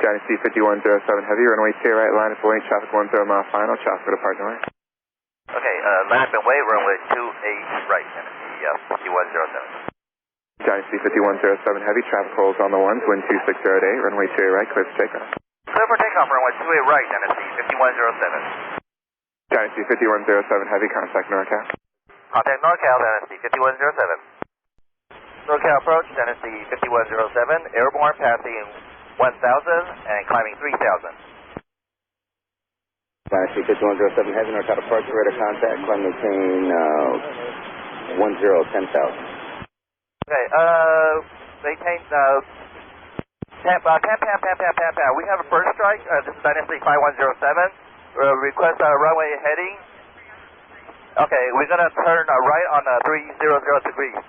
Dynasty 5107 Heavy, runway 2 right, line of Boeing, traffic 10 mile final, traffic departure line. Okay, line up and wait, runway 28 right, Dynasty 5107. Dynasty 5107 Heavy, traffic holds on the ones, wind 2608, runway 2 right, clear for takeoff. Clear for takeoff, runway 28 right, Dynasty 5107. Dynasty 5107 Heavy, contact NorCal. Contact NorCal, Dynasty 5107. NorCal approach, Dynasty 5107, airborne passing 1000 and climbing 3000. Dynasty 5107 Heavy, NorCal departure, radar contact, climb maintain 10,000. Okay, maintain Pam. We have a first strike, this is Dynasty 5107, request runway heading. Okay, we're going to turn right on 300 degrees.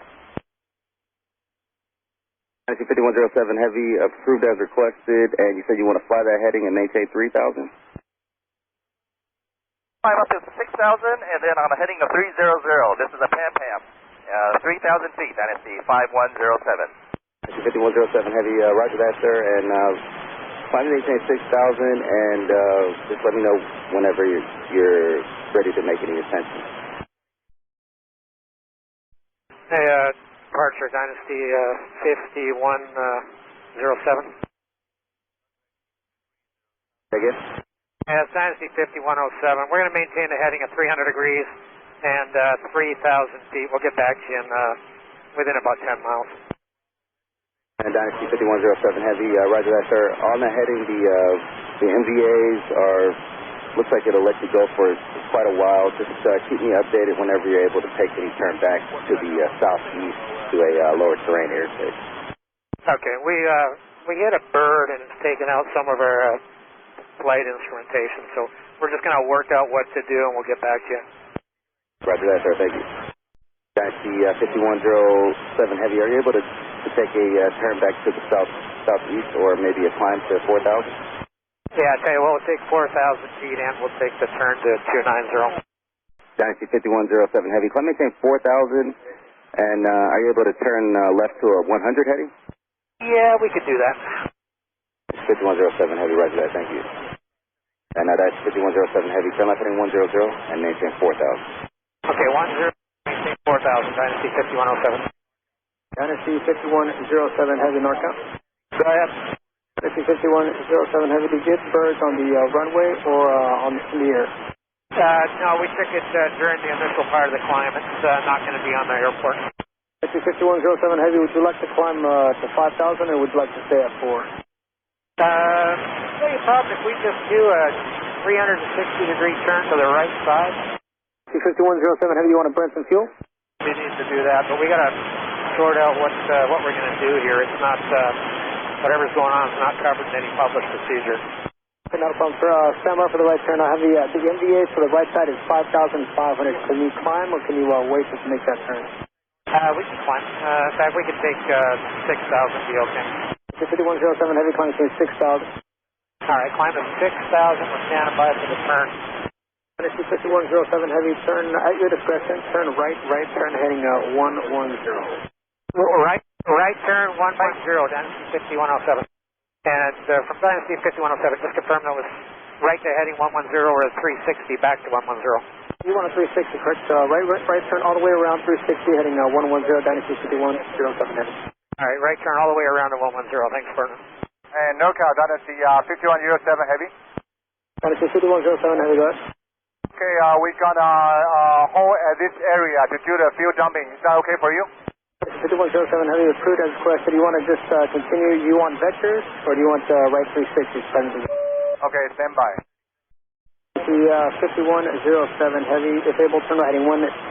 Dynasty 5107 Heavy, approved as requested, and you said you want to fly that heading and maintain 3,000? Climb up to 6,000 and then on a heading of 300. This is a Pam. 3,000 feet, Dynasty 5107. Dynasty 5107 Heavy, roger that, sir, and climb maintain 6,000, and just let me know whenever you're ready to make any ascension. Hey, departure Dynasty 5107. Again? Yeah, it's Dynasty 5107. We're going to maintain a heading of 300 degrees and 3,000 feet. We'll get back to you in, within about 10 miles. And Dynasty 5107 Heavy, roger that, sir. On the heading, the MVAs are, looks like it'll let you go for quite a while. Just keep me updated whenever you're able to take any turn back to the southeast to a lower terrain airspace. Okay, we hit a bird and it's taken out some of our flight instrumentation, so we're just going to work out what to do and we'll get back to you. Roger that, sir. Thank you. Dynasty 5107 Heavy, are you able to take a turn back to the southeast or maybe a climb to 4,000? Yeah, I tell you what, we'll take 4,000 feet and we'll take the turn to 290. Dynasty 5107 Heavy, climb maintain 4,000, and are you able to turn left to a 100 heading? Yeah, we could do that. 5107 Heavy, roger that, thank you. And that's 5107 Heavy, turn left heading 100 and maintain 4,000. Okay, 10, maintain 4,000, Dynasty 5107. Dynasty 5107 Heavy, NorCal. Go ahead. Dynasty 5107 Heavy, did you get birds on the runway or in the air? No, we took it during the initial part of the climb. It's not going to be on the airport. Dynasty 5107 Heavy, would you like to climb to 5,000 or would you like to stay at 4? No problem if we just do a 360-degree turn to the right side. Dynasty 5107 Heavy, you want to burn some fuel? We need to do that, but we got to sort out what we're going to do here. It's not, whatever's going on is not covered in any published procedure. Okay, not a problem, sir. Stand by for the right turn. I have the MVA for the right side is 5,500. Can you climb or can you wait to make that turn? We can climb. In fact, we can take 6,000, be okay. 5107 Heavy, climbing to 6,000. All right, climb to 6,000. We're standing by for the turn. Dynasty 5107 Heavy, turn at your discretion. Turn right turn heading 110. Right turn 110, Dynasty 5107. And from Dynasty 5107, just confirm that was right to heading 110 or 360 back to 110. You want a 360, correct? Right turn all the way around 360 heading 110, Dynasty 5107 Heavy. All right, right turn all the way around to 110. Thanks, Vernon. And NorCal, Dynasty 5107 Heavy. Dynasty 5107 Heavy, go ahead. Okay, we got a hole at this area to do the fuel dumping. Is that okay for you? 5107 Heavy, approved as requested. Do you want to just continue? You want vectors or do you want right 360? Okay, stand by. The 5107 Heavy, if able, turn right heading 160.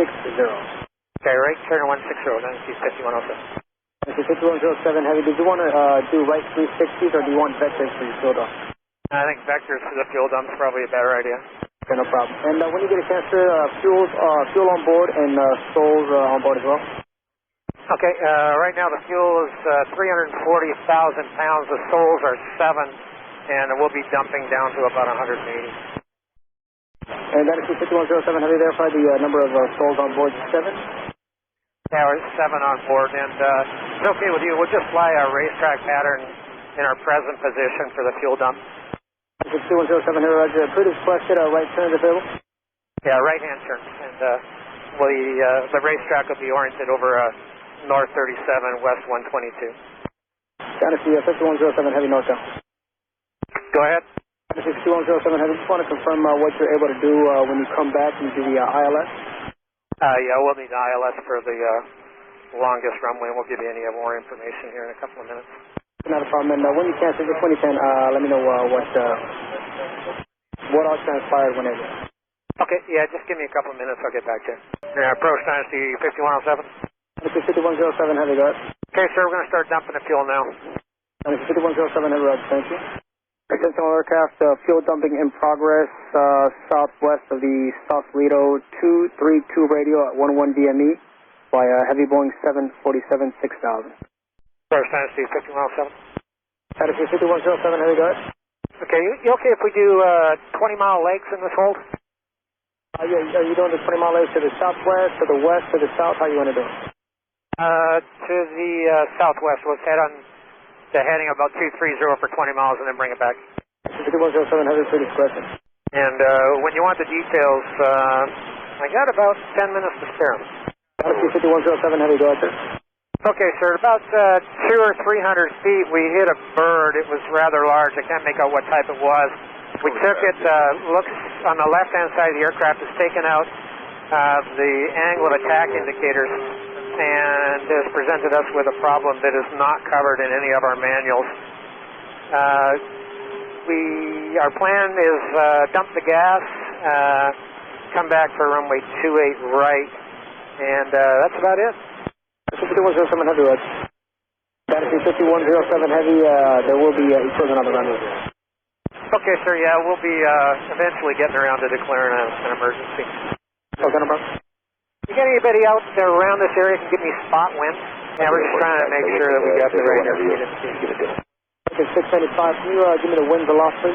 Okay, right turn 160, Dynasty 5107. Dynasty 5107 Heavy, did you want to do right 360s or do you want vectors for your fuel dump? I think vectors for the fuel dump is probably a better idea. Okay, no problem. And when you get a chance, sir, fuel on board and souls on board as well? Okay, right now the fuel is 340,000 pounds. The souls are 7, and we'll be dumping down to about 180. And Dynasty 5107 Heavy, verify the number of souls on board 7? Yeah, we're 7 on board, and it's okay with you. We'll just fly a racetrack pattern in our present position for the fuel dump. 6107 here, roger. Previous question, right turn available? Yeah, right-hand turn. And the racetrack will be oriented over North 37, West 122. Dynasty 5107 Heavy northbound. Go ahead. Dynasty 5107 Heavy, just want to confirm what you're able to do when you come back and do the ILS? Yeah, we'll need the ILS for the longest runway. We'll give you any more information here in a couple of minutes. Not a problem. And when you can, just when you can, let me know what all transpired whenever. Okay, yeah, just give me a couple of minutes. I'll get back to you. Yeah, approach Dynasty 5107. Dynasty 5107 Heavy, go ahead. Okay, sir, we're going to start dumping the fuel now. Dynasty 5107 Heavy, roger, thank you. Attention all aircraft, fuel dumping in progress southwest of the Sausalito 232 radio at 11 DME by Heavy Boeing 747-6000. Approach Dynasty 5107. Dynasty 5107 Heavy, go ahead. Okay, you okay if we do 20-mile legs in this hold? Yeah, are you doing the 20-mile legs to the southwest, to the west, to the south? How you want to do it? To the southwest. Let's head on to heading about 230 for 20 miles and then bring it back. 5107 Heavy, previous question. And when you want the details, I got about 10 minutes to spare. Dynasty 5107 Heavy, go ahead, sir. Okay, sir. About 200 or 300 feet, we hit a bird. It was rather large. I can't make out what type it was. We took it, looks on the left-hand side of the aircraft, it's taken out the angle of attack indicators and has presented us with a problem that is not covered in any of our manuals. Our plan is dump the gas, come back for runway 28 right, and that's about it. 5107 Heavy, roger. Dynasty 5107 Heavy, there will be equipment on the runway. Okay, sir, yeah, we'll be eventually getting around to declaring an emergency. Okay, number. You got anybody out there around this area can give me spot wind? Yeah, we're just trying to make sure that we got the right information. Okay, 695, can you give me the wind velocity?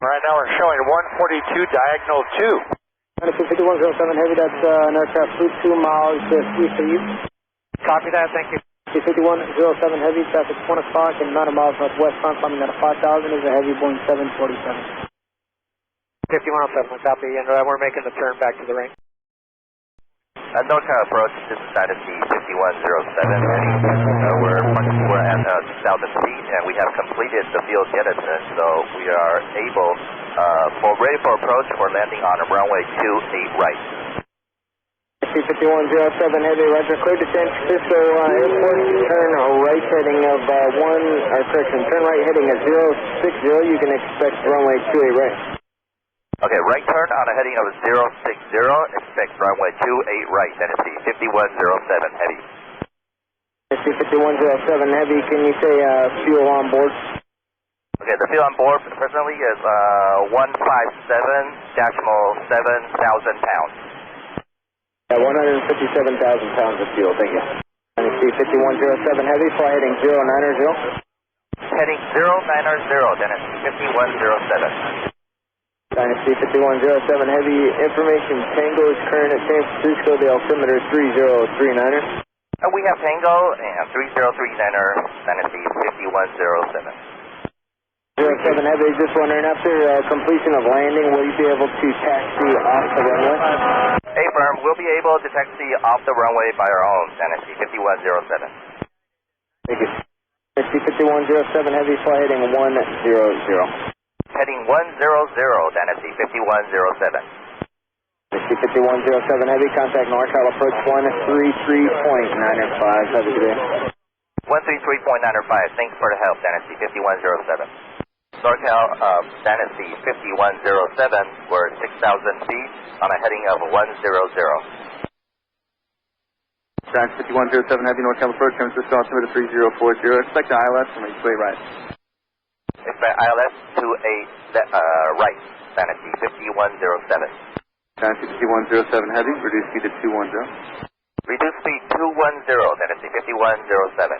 Right now we're showing 142 diagonal 2. Dynasty 5107 Heavy, that's an aircraft fleet 2 miles east of you. Copy that, thank you. 5107 Heavy, traffic 1 o'clock and 9 miles northwest, climbing at a 5,000 is a Heavy Boeing 747. 5107, copy, and we're making the turn back to the range. NorCal approach, this is Dynasty 5107. We're at 2,000 feet and we have completed the field jettison, so we are able, ready for approach for landing on runway 28 right. 5107 Heavy, roger, cleared to San Francisco Airport, turn right heading of turn right heading at 060, you can expect runway 28 right. Okay, right turn on a heading of 060, expect runway 28 right, Tennessee 5107 Heavy. Tennessee 5107 Heavy, can you say fuel on board? Okay, the fuel on board presently is 157.7,000 pounds. 157,000 pounds of fuel, thank you. Tennessee 5107 Heavy, fly heading 090. Heading 090, Tennessee 5107. Dynasty 5107 Heavy, information Tango is current at San Francisco, the altimeter 3039er. We have Tango and 3039er, Dynasty 5107. 07 Heavy, just wondering, after completion of landing, will you be able to taxi off the runway? Affirm, we'll be able to taxi off the runway by our own, Dynasty 5107. Thank you. Dynasty 5107 Heavy, fly heading 100. Heading 100, Dynasty 5107. Dynasty 5107 Heavy, contact NorCal approach 133.905. Have a good day. 133.905, thanks for the help, Dynasty 5107. NorCal, Dynasty 5107, we're 6,000 feet on a heading of 100. Dynasty 5107 Heavy, NorCal approach, San Francisco, altimeter 3040, expect the ILS from a right. Expect ILS to a right, Dynasty 5107. Dynasty 5107 Heavy, reduce speed to 210. Reduce speed 210, Dynasty 5107.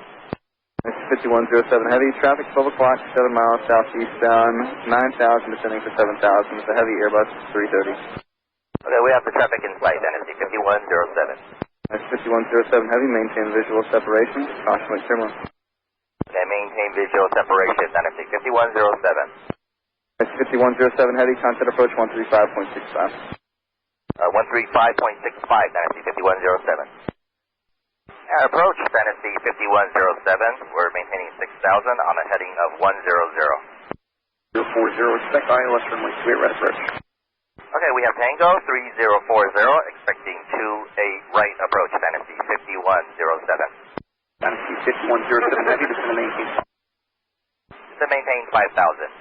Dynasty 5107 Heavy, traffic 12 o'clock, 7 miles southeast bound, 9,000 descending for 7,000 with a heavy Airbus 330. Okay, we have the traffic in flight, Dynasty 5107. Dynasty 5107 Heavy, maintain visual separation, caution like terminal. Okay, and maintain visual separation, Dynasty 5107. 5107 Heavy, contact approach 135.65. 135.65, Dynasty 5107. Approach, Dynasty 5107. We're maintaining 6,000 on a heading of 100. 040, expect ILS runway 28 right approach. Okay, we have Tango 3040, expecting 28 right approach, Dynasty 5107. Dynasty 5107 Heavy, just going to maintain. Maintain 5,000,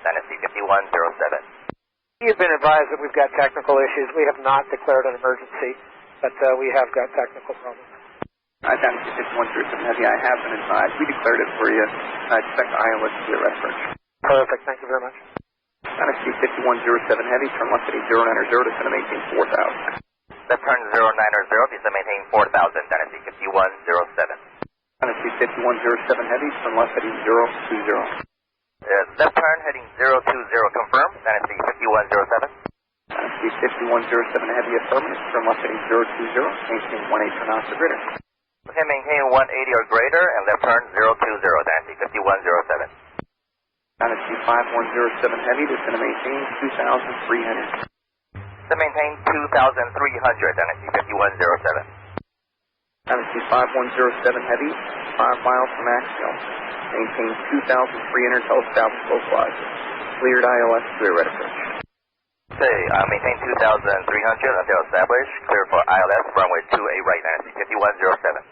Dynasty 5107. He has been advised that we've got technical issues. We have not declared an emergency, but we have got technical problems. Dynasty 5107 Heavy, I have been advised. We declared it for you. I expect ILS to be a reference. Perfect, thank you very much. Dynasty 5107 Heavy, turn left heading 090, just going to maintain 4,000. Left turn 090, please maintain 4,000, Dynasty 5107. Dynasty 5107 Heavy, turn left heading 020. Left turn heading 020, confirm, Dynasty 5107. Dynasty 5107 Heavy, affirmative, turn left heading 020, maintain 18 for knots or greater. Okay, maintain 180 or greater, and left turn 020, Dynasty 5107. Dynasty 5107 Heavy, just going to maintain 2,300. To maintain 2,300, Dynasty 5107. Dynasty 5107 Heavy, 5 miles from Axel. Maintain 2,300 till established localizer. Cleared ILS to a red approach. Okay, maintain 2,300 until established. Clear for ILS, runway 28 right, Dynasty 5107.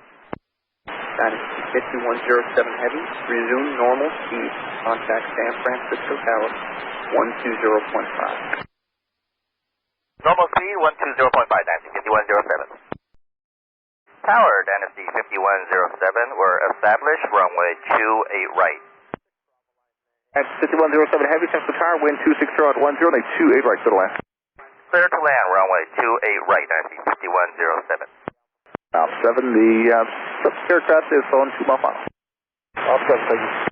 Dynasty 5107 Heavy, resume normal speed. Contact San Francisco Tower, 120.5. Normal speed, 120.5, Dynasty 5107. Tower, Dynasty 5107, we're established, runway 28 right. That's 5107 Heavy, Central Tower, wind 260 at 10, and 28 right to the land. Clear to land, runway 28 right, Dynasty 5107. Op 7, the aircraft is on 2 mile final. Op 7, thank you.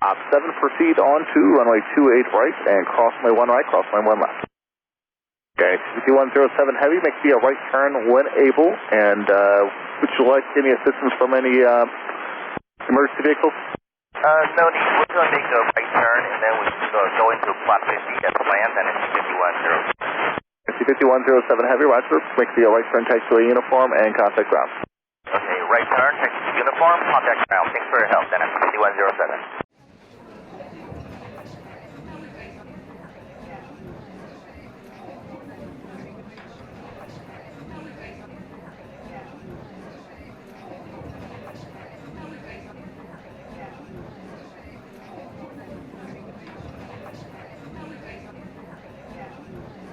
Op 7, proceed on to runway 28 right, and cross runway 1 right, cross runway 1 left. Okay, 5107 Heavy, make the right turn when able, and would you like any assistance from any emergency vehicles? No need, we're going to make a right turn, and then we go into plot 50 at the land, and it's 5107 Heavy, roger, make the right turn, taxi uniform, and contact ground. Okay, right turn, taxi uniform, contact ground. Thanks for your help, Dennis, 5107.